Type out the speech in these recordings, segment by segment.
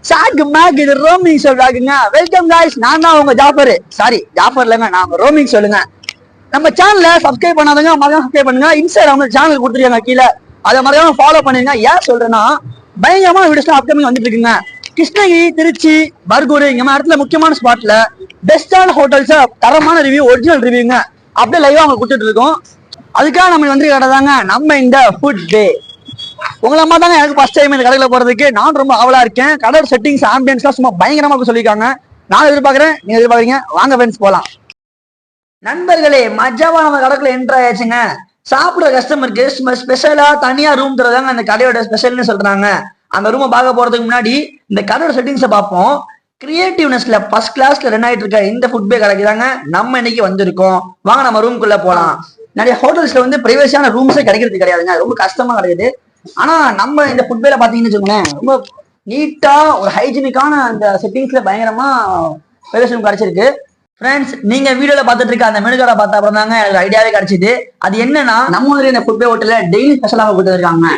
சாக்கு மேக் இது ரோமிங் சொல்றாங்க. வெல்கம் காய்ஸ், நான் தான் உங்க ஜாஃபர். சாரி ஜாஃபர் இல்லைங்க, நான் ரோமிங் சொல்லுங்க. நம்ம சேனல்ல சப்ஸ்கிரைப் பண்ணாதவங்க மறக்காம சப்ஸ்கிரைப் பண்ணுங்க. இன்ஸ்டாகிராம்ல சேனல் கொடுத்துருக்காங்க கீழே, அதை மறக்காம ஃபாலோ பண்ணுங்க. ஏன் சொல்றேன்னா பயங்கரமான வீடியோஸ் அப்கமிங் வந்துட்டு இருக்குங்க. கிருஷ்ணகிரி, திருச்சி, பர்கூர் இந்த மாதிரி இடத்துல முக்கியமான ஸ்பாட்ல பெஸ்டான ஹோட்டல்ஸ் தரமான ரிவ்யூ, ஒரிஜினல் ரிவ்யூங்க அப்படியே லைவா அவங்க கொடுத்துட்டு இருக்கோம். அதுக்காக நம்ம வந்து கடதாங்க நம்ம இந்த ஃபுட் டே. உங்களை அம்மா தாங்க எனக்கு ஃபர்ஸ்ட் டைம் இந்த கடையில போறதுக்கு நான் ரொம்ப ஆவலா இருக்கேன். கடை செட்டிங்ஸ் ஆம்பியன்ஸ்லாம் சும்மா பயங்கரமா சொல்லியிருக்காங்க. நான் எதிர்பார்க்கறேன், நீங்க எதிர்பார்க்கறீங்க. வாங்க ஃப்ரெண்ட்ஸ் போலாம். நண்பர்களே, மஜாவா நம்ம கடைக்குள்ள என்ட்ரு ஆயாச்சுங்க. சாப்பிடுற கஸ்டமருக்கு ஸ்பெஷலா தனியா ரூம் தரதாங்க அந்த கடையோட ஸ்பெஷல்னு சொல்றாங்க. அந்த ரூமை பார்க்க போறதுக்கு முன்னாடி இந்த கடையோட செட்டிங்ஸை பார்ப்போம். கிரியேட்டிவ்னஸ்ல ஃபர்ஸ்ட் கிளாஸ்ல ரன் ஆயிட்டு இருக்க இந்த ஃபுட் பே கடைக்கு தாங்க நம்ம இன்னைக்கு வந்திருக்கோம். வாங்க நம்ம ரூம்குள்ள போலாம். நிறைய ஹோட்டல்ஸ்ல வந்து பிரைவசியான ரூம்ஸே கிடைக்கிறது கிடையாதுங்க, ரொம்ப கஷ்டமா கிடைக்குது. ஆனா நம்ம இந்த ஃபுட் பேல பாத்தீங்கன்னு வச்சுக்கோங்களேன், ரொம்ப நீட்டா ஒரு ஹைஜீனிக்கான அந்த செட்டிங்ஸ்ல பயங்கரமா பிரைவசி ரூம் கிடைச்சிருக்கு. ஃப்ரெண்ட்ஸ், நீங்க வீடியோல பாத்துட்டு இருக்க அந்த மெனு கார்டை பார்த்த அப்புறம் தாங்க எனக்கு ஐடியாவே கிடைச்சிது. அது என்னன்னா, நம்ம வந்து இந்த ஃபுட் பே ஹோட்டல்ல டெய்லி ஸ்பெஷல் ஆஃபர் கொடுத்துருக்காங்க.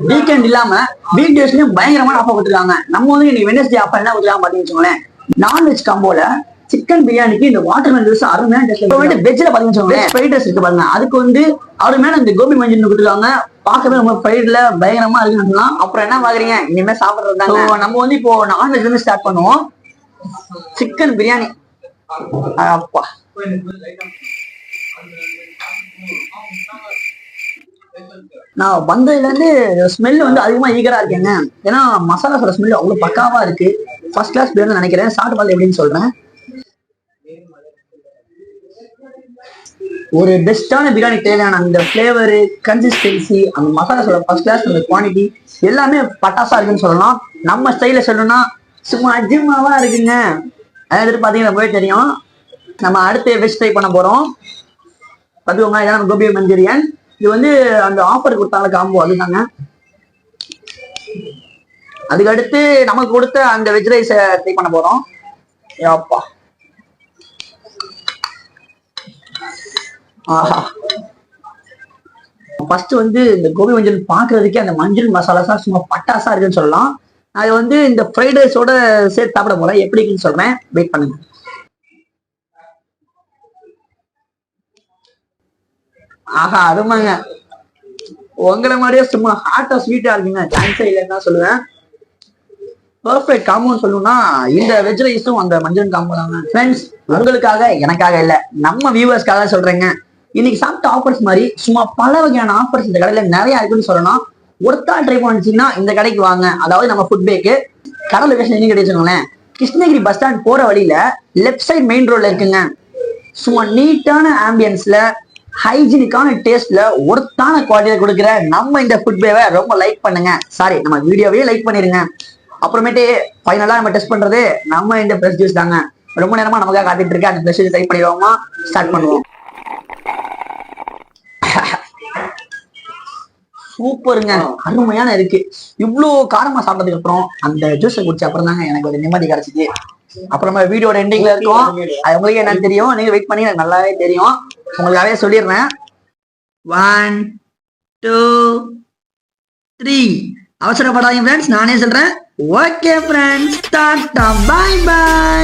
வீக்கெண்ட் இல்லாம வீக் டேஸ்லயும் பயங்கரமான ஆஃபர் கொடுத்துருக்காங்க. நம்ம வந்து இன்னைக்கு வெட்னஸ்டே ஆஃபர் என்ன கொடுத்துருக்காங்க பாத்தீங்கன்னு வச்சுக்கோங்களேன், நான்வெஜ் காம்போல சிக்கன் பிரியாணிக்கு இந்த வாட்டர் மெலன் அருமையான டேஸ்ட். இப்போ வந்து வெஜ்ல பாத்தீங்கன்னா ஃப்ரைட் ரைஸ் இருக்கு பாருங்க, அதுக்கு வந்து அருமையான இந்த கோபி மஞ்சள் கொடுத்துருக்காங்க. பார்க்கவே நம்ம ஃப்ரைட்ல பயங்கரமா இருக்குன்னு சொல்லலாம். அப்புறம் என்ன பாக்குறீங்க, இனிமே சாப்பிடுறது நம்ம வந்து இப்போ நான்வெஜ் வந்து ஸ்டார்ட் பண்ணுவோம். சிக்கன் பிரியாணி அப்பா, நான் வந்ததுல இருந்து ஸ்மெல் வந்து அதிகமா ஈகரா இருக்கேங்க. ஏன்னா மசாலாஸோட ஸ்மெல் அவ்வளவு பக்காவா இருக்கு. ஃபர்ஸ்ட் கிளாஸ் பிரியாணி நினைக்கிறேன். சாப்பிட்டு பார்த்து எப்படின்னு சொல்றேன். ஒரு பெஸ்டான பிரியாணி தேவையான அந்த ஃபிளேவரு, கன்சிஸ்டன்சி, அந்த மசாலாஸோட ஃபர்ஸ்ட் கிளாஸ், அந்த குவான்டிட்டி எல்லாமே பட்டாசா இருக்குன்னு சொல்லலாம். நம்ம ஸ்டைல சொல்லணும்னா சும்மா அஜிமாவா இருக்குங்க. அதாவது பாத்தீங்கன்னா போய் தெரியும். நம்ம அடுத்து வெஜ் ட்ரை பண்ண போறோம். பார்த்துக்கோங்க, இதான் கோபி மஞ்சூரியன். இது வந்து அந்த ஆஃபர் கொடுத்தாங்க காம்போ, அதுதாங்க. அதுக்கு அடுத்து நமக்கு கொடுத்த அந்த வெஜ் ரைஸ் ட்ரை பண்ண போறோம். அப்பா, ஆஹா, ஃபர்ஸ்ட் வந்து இந்த கோபி மஞ்சள் பாக்குறதுக்கே அந்த மஞ்சள் மசாலாஸா சும்மா பட்டாசா இருக்குன்னு சொல்லலாம். அது வந்து இந்த ஃப்ரைட் ரைஸோட சேர்த்து சாப்பிட போறேன். எப்படி இருக்குன்னு சொல்றேன், வெயிட் பண்ணுங்க. ஆஹா, அருமாங்க. உங்களை மாதிரியே சும்மா ஹாட்டா ஸ்வீட்டா இருக்குங்க. சான்ஸே இல்லைன்னு தான் சொல்லுவேன். பர்ஃபெக்ட் காம்போன்னு சொல்லணும்னா இந்த வெஜ் ரைஸும் அந்த மஞ்சள் காம்போ தாங்க. ஃப்ரெண்ட்ஸ், உங்களுக்காக எனக்காக இல்ல, நம்ம வியூவர்ஸ்க்காக சொல்றேங்க. இன்னைக்கு சாப்பிட்ட ஆஃபர்ஸ் மாதிரி சும்மா பல வகையான ஆஃபர்ஸ் இந்த கடையில நிறைய இருக்குன்னு சொல்லணும். ஒருத்தா ட்ரை பண்ணிச்சுன்னா இந்த கடைக்கு வாங்க. அதாவது நம்ம ஃபுட் பேக்கு கடை லொகேஷன் எங்க கிடைச்சுங்களேன், கிருஷ்ணகிரி பஸ் ஸ்டாண்ட் போற வழியில லெஃப்ட் சைட் மெயின் ரோட்ல இருக்குங்க. சும்மா நீட்டான ஆம்பியன்ஸ்ல ஹைஜீனிக்கான டேஸ்ட்ல ஒருத்தான குவாலிட்டியில கொடுக்குற நம்ம இந்த ஃபுட் பேவை ரொம்ப லைக் பண்ணுங்க. சாரி, நம்ம வீடியோவே லைக் பண்ணிருங்க. அப்புறமேட்டு ஃபைனலா நம்ம டெஸ்ட் பண்றது நம்ம இந்த ஃப்ரெஷ் ஜூஸ் தாங்க. ரொம்ப நேரமா நமக்காக காத்துட்டு இருக்க அந்த ஃப்ரெஷ் ஜூஸ் ட்ரை பண்ணிடுவோமா? ஸ்டார்ட் பண்ணுவோம். சூப்பருங்க, அருமையான இருக்கு. இவ்வளவு காரமா சாப்பிட்டதுக்கு அப்புறம் அந்த ஜூஸை குடிச்ச அப்புறம் தாங்க எனக்கு ஒரு நிம்மதி கிடைச்சிது. அப்புறமா வீடியோட எண்டிங்ல இருக்கும். அது உங்களுக்கு என்னன்னு தெரியும், நீங்க வெயிட் பண்ணி எனக்கு நல்லாவே தெரியும். உங்களுக்காகவே சொல்லிடுறேன். 1 2 3. அவசரப்படாதீங்க ஃப்ரெண்ட்ஸ், நானே சொல்றேன். Okay friends, ta-ta, bye by.